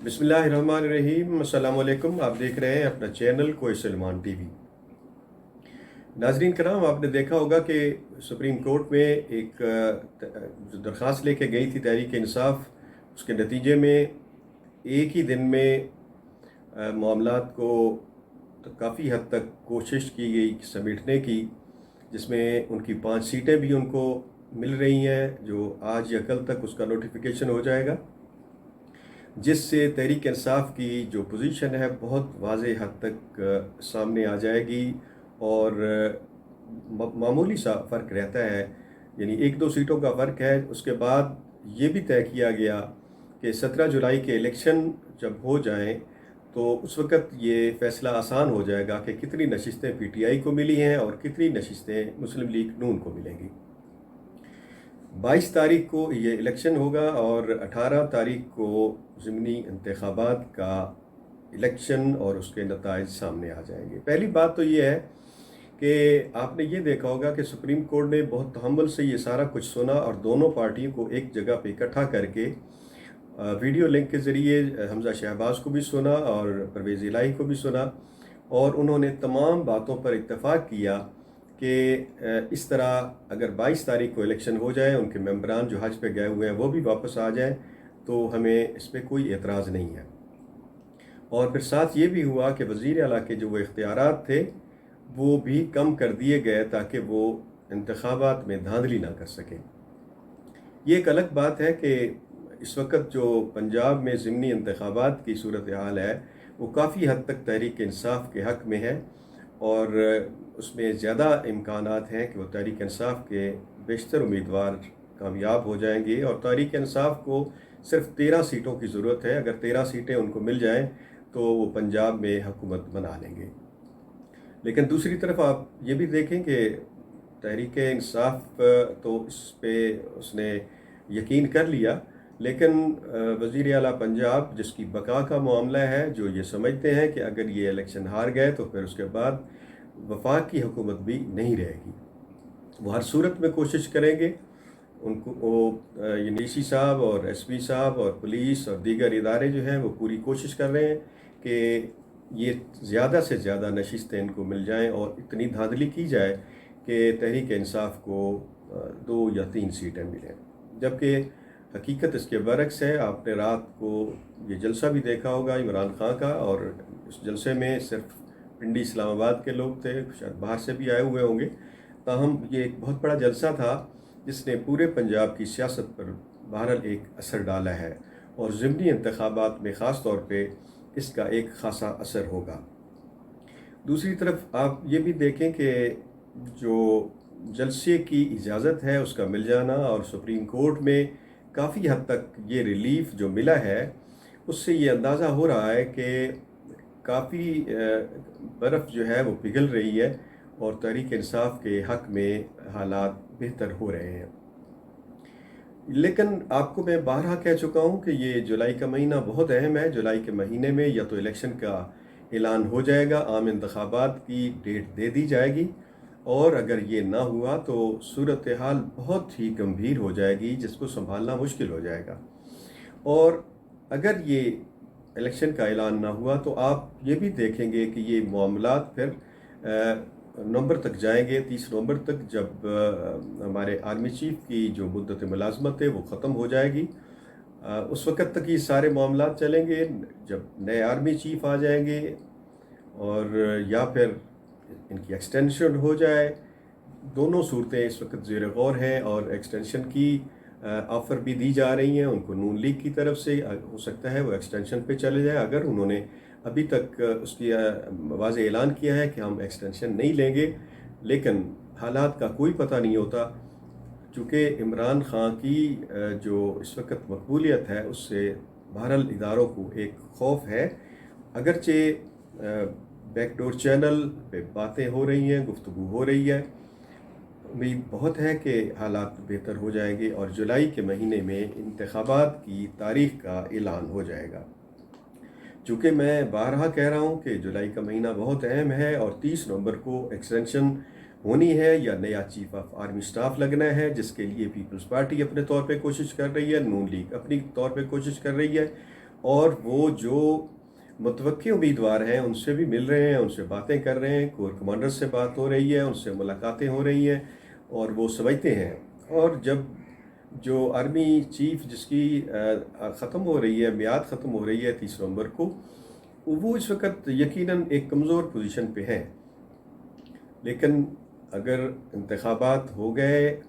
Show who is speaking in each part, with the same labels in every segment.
Speaker 1: بسم اللہ الرحمن الرحیم۔ السلام علیکم۔ آپ دیکھ رہے ہیں اپنا چینل کوئی سلمان ٹی وی۔ ناظرین کرام، آپ نے دیکھا ہوگا کہ سپریم کورٹ میں ایک جو درخواست لے کے گئی تھی تحریک انصاف، اس کے نتیجے میں ایک ہی دن میں معاملات کو کافی حد تک کوشش کی گئی سمیٹنے کی، جس میں ان کی 5 سیٹیں بھی ان کو مل رہی ہیں، جو آج یا کل تک اس کا نوٹیفیکیشن ہو جائے گا، جس سے تحریک انصاف کی جو پوزیشن ہے بہت واضح حد تک سامنے آ جائے گی، اور معمولی سا فرق رہتا ہے، یعنی 1-2 سیٹوں کا فرق ہے۔ اس کے بعد یہ بھی طے کیا گیا کہ 17 جولائی کے الیکشن جب ہو جائیں تو اس وقت یہ فیصلہ آسان ہو جائے گا کہ کتنی نشستیں پی ٹی آئی کو ملی ہیں اور کتنی نشستیں مسلم لیگ نون کو ملیں گی۔ 22 تاریخ کو یہ الیکشن ہوگا اور 18 تاریخ کو ضمنی انتخابات کا الیکشن اور اس کے نتائج سامنے آ جائیں گے۔ پہلی بات تو یہ ہے کہ آپ نے یہ دیکھا ہوگا کہ سپریم کورٹ نے بہت تحمل سے یہ سارا کچھ سنا اور دونوں پارٹیوں کو ایک جگہ پہ اکٹھا کر کے ویڈیو لنک کے ذریعے حمزہ شہباز کو بھی سنا اور پرویز الہی کو بھی سنا، اور انہوں نے تمام باتوں پر اتفاق کیا کہ اس طرح اگر 22 تاریخ کو الیکشن ہو جائے، ان کے ممبران جو حج پہ گئے ہوئے ہیں وہ بھی واپس آ جائیں تو ہمیں اس پہ کوئی اعتراض نہیں ہے۔ اور پھر ساتھ یہ بھی ہوا کہ وزیر اعلیٰ کے جو وہ اختیارات تھے وہ بھی کم کر دیے گئے تاکہ وہ انتخابات میں دھاندلی نہ کر سکیں۔ یہ ایک الگ بات ہے کہ اس وقت جو پنجاب میں ضمنی انتخابات کی صورتحال ہے وہ کافی حد تک تحریک انصاف کے حق میں ہے، اور اس میں زیادہ امکانات ہیں کہ وہ تحریک انصاف کے بیشتر امیدوار کامیاب ہو جائیں گے، اور تحریک انصاف کو صرف 13 سیٹوں کی ضرورت ہے۔ اگر 13 سیٹیں ان کو مل جائیں تو وہ پنجاب میں حکومت بنا لیں گے۔ لیکن دوسری طرف آپ یہ بھی دیکھیں کہ تحریک انصاف تو اس نے یقین کر لیا، لیکن وزیر اعلیٰ پنجاب جس کی بقا کا معاملہ ہے، جو یہ سمجھتے ہیں کہ اگر یہ الیکشن ہار گئے تو پھر اس کے بعد وفاق کی حکومت بھی نہیں رہے گی، وہ ہر صورت میں کوشش کریں گے۔ ان کو ڈی سی صاحب اور ایس پی صاحب اور پولیس اور دیگر ادارے جو ہیں وہ پوری کوشش کر رہے ہیں کہ یہ زیادہ سے زیادہ نشستیں ان کو مل جائیں اور اتنی دھاندلی کی جائے کہ تحریک انصاف کو 2 یا 3 سیٹیں ملیں، جبکہ حقیقت اس کے برعکس ہے۔ آپ نے رات کو یہ جلسہ بھی دیکھا ہوگا عمران خان کا، اور اس جلسے میں صرف پنڈی اسلام آباد کے لوگ تھے، شاید باہر سے بھی آئے ہوئے ہوں گے، تاہم یہ ایک بہت بڑا جلسہ تھا جس نے پورے پنجاب کی سیاست پر بہرحال ایک اثر ڈالا ہے، اور ضمنی انتخابات میں خاص طور پہ اس کا ایک خاصا اثر ہوگا۔ دوسری طرف آپ یہ بھی دیکھیں کہ جو جلسے کی اجازت ہے اس کا مل جانا، اور سپریم کورٹ میں کافی حد تک یہ ریلیف جو ملا ہے، اس سے یہ اندازہ ہو رہا ہے کہ کافی برف جو ہے وہ پگھل رہی ہے اور تحریک انصاف کے حق میں حالات بہتر ہو رہے ہیں۔ لیکن آپ کو میں بارہا کہہ چکا ہوں کہ یہ جولائی کا مہینہ بہت اہم ہے۔ جولائی کے مہینے میں یا تو الیکشن کا اعلان ہو جائے گا، عام انتخابات کی ڈیٹ دے دی جائے گی، اور اگر یہ نہ ہوا تو صورتحال بہت ہی گمبھیر ہو جائے گی جس کو سنبھالنا مشکل ہو جائے گا۔ اور اگر یہ الیکشن کا اعلان نہ ہوا تو آپ یہ بھی دیکھیں گے کہ یہ معاملات پھر نومبر تک جائیں گے، 30 نومبر تک، جب ہمارے آرمی چیف کی جو مدت ملازمت ہے وہ ختم ہو جائے گی۔ اس وقت تک یہ سارے معاملات چلیں گے، جب نئے آرمی چیف آ جائیں گے، اور یا پھر ان کی ایکسٹینشن ہو جائے۔ دونوں صورتیں اس وقت زیر غور ہیں، اور ایکسٹینشن کی آفر بھی دی جا رہی ہیں ان کو نون لیگ کی طرف سے۔ ہو سکتا ہے وہ ایکسٹینشن پہ چلے جائے، اگر انہوں نے ابھی تک اس کی واضح اعلان کیا ہے کہ ہم ایکسٹینشن نہیں لیں گے، لیکن حالات کا کوئی پتہ نہیں ہوتا، چونکہ عمران خان کی جو اس وقت مقبولیت ہے اس سے بہرحال اداروں کو ایک خوف ہے۔ اگرچہ بیک ڈور چینل پہ باتیں ہو رہی ہیں، گفتگو ہو رہی ہے، امید بہت ہے کہ حالات بہتر ہو جائیں گے اور جولائی کے مہینے میں انتخابات کی تاریخ کا اعلان ہو جائے گا۔ چونکہ میں بارہا کہہ رہا ہوں کہ جولائی کا مہینہ بہت اہم ہے، اور 30 نومبر کو ایکسٹینشن ہونی ہے یا نیا چیف آف آرمی سٹاف لگنا ہے، جس کے لیے پیپلز پارٹی اپنے طور پہ کوشش کر رہی ہے، نون لیگ اپنی طور پہ کوشش کر رہی ہے، اور وہ جو متوقع امیدوار ہیں ان سے بھی مل رہے ہیں، ان سے باتیں کر رہے ہیں، کور کمانڈر سے بات ہو رہی ہے، ان سے ملاقاتیں ہو رہی ہیں، اور وہ سمجھتے ہیں. اور جب جو آرمی چیف جس کی ختم ہو رہی ہے، میعاد ختم ہو رہی ہے 30 نومبر کو، وہ اس وقت یقیناً ایک کمزور پوزیشن پہ ہیں. لیکن اگر انتخابات ہو گئے،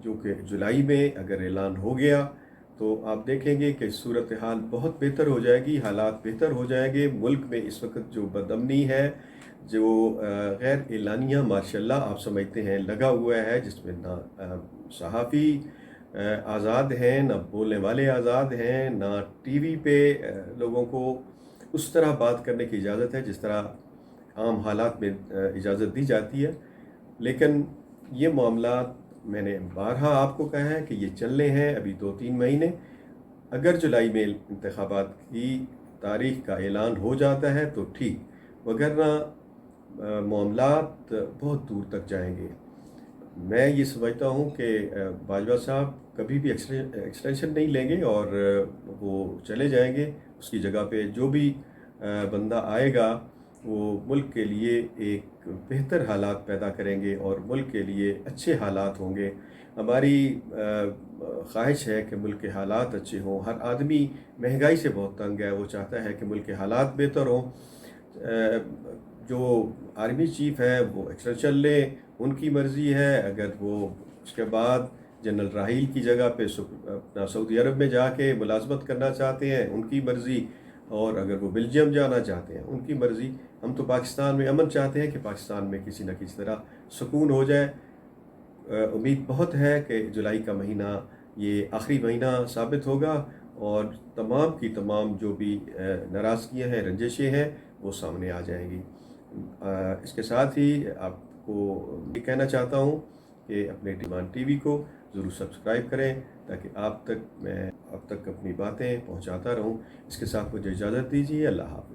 Speaker 1: جو کہ جولائی میں اگر اعلان ہو گیا، تو آپ دیکھیں گے کہ صورتحال بہت بہتر ہو جائے گی، حالات بہتر ہو جائیں گے. ملک میں اس وقت جو بدامنی ہے، جو غیر اعلانیہ ماشاء اللہ آپ سمجھتے ہیں لگا ہوا ہے، جس میں نہ صحافی آزاد ہیں، نہ بولنے والے آزاد ہیں، نہ ٹی وی پہ لوگوں کو اس طرح بات کرنے کی اجازت ہے جس طرح عام حالات میں اجازت دی جاتی ہے. لیکن یہ معاملات میں نے بارہا آپ کو کہا ہے کہ یہ چلنے ہیں ابھی 2-3 مہینے. اگر جولائی میں انتخابات کی تاریخ کا اعلان ہو جاتا ہے تو ٹھیک، وگرنہ معاملات بہت دور تک جائیں گے. میں یہ سمجھتا ہوں کہ باجوہ صاحب کبھی بھی ایکسٹینشن نہیں لیں گے، اور وہ چلے جائیں گے. اس کی جگہ پہ جو بھی بندہ آئے گا وہ ملک کے لیے ایک بہتر حالات پیدا کریں گے، اور ملک کے لیے اچھے حالات ہوں گے. ہماری خواہش ہے کہ ملک کے حالات اچھے ہوں. ہر آدمی مہنگائی سے بہت تنگ ہے، وہ چاہتا ہے کہ ملک کے حالات بہتر ہوں. جو آرمی چیف ہے وہ ایکسٹینشن لے، ان کی مرضی ہے. اگر وہ اس کے بعد جنرل راحیل کی جگہ پہ اپنا سعودی عرب میں جا کے ملازمت کرنا چاہتے ہیں، ان کی مرضی. اور اگر وہ بیلجیم جانا چاہتے ہیں، ان کی مرضی. ہم تو پاکستان میں امن چاہتے ہیں کہ پاکستان میں کسی نہ کسی طرح سکون ہو جائے. امید بہت ہے کہ جولائی کا مہینہ یہ آخری مہینہ ثابت ہوگا، اور تمام کی تمام جو بھی ناراضگیاں ہیں، رنجشیں ہیں، وہ سامنے آ جائیں گی. اس کے ساتھ ہی آپ کو یہ کہنا چاہتا ہوں کہ اپنے سلیمان ٹی وی کو ضرور سبسکرائب کریں، تاکہ آپ تک اپنی باتیں پہنچاتا رہوں. اس کے ساتھ مجھے اجازت دیجیے. اللہ حافظ.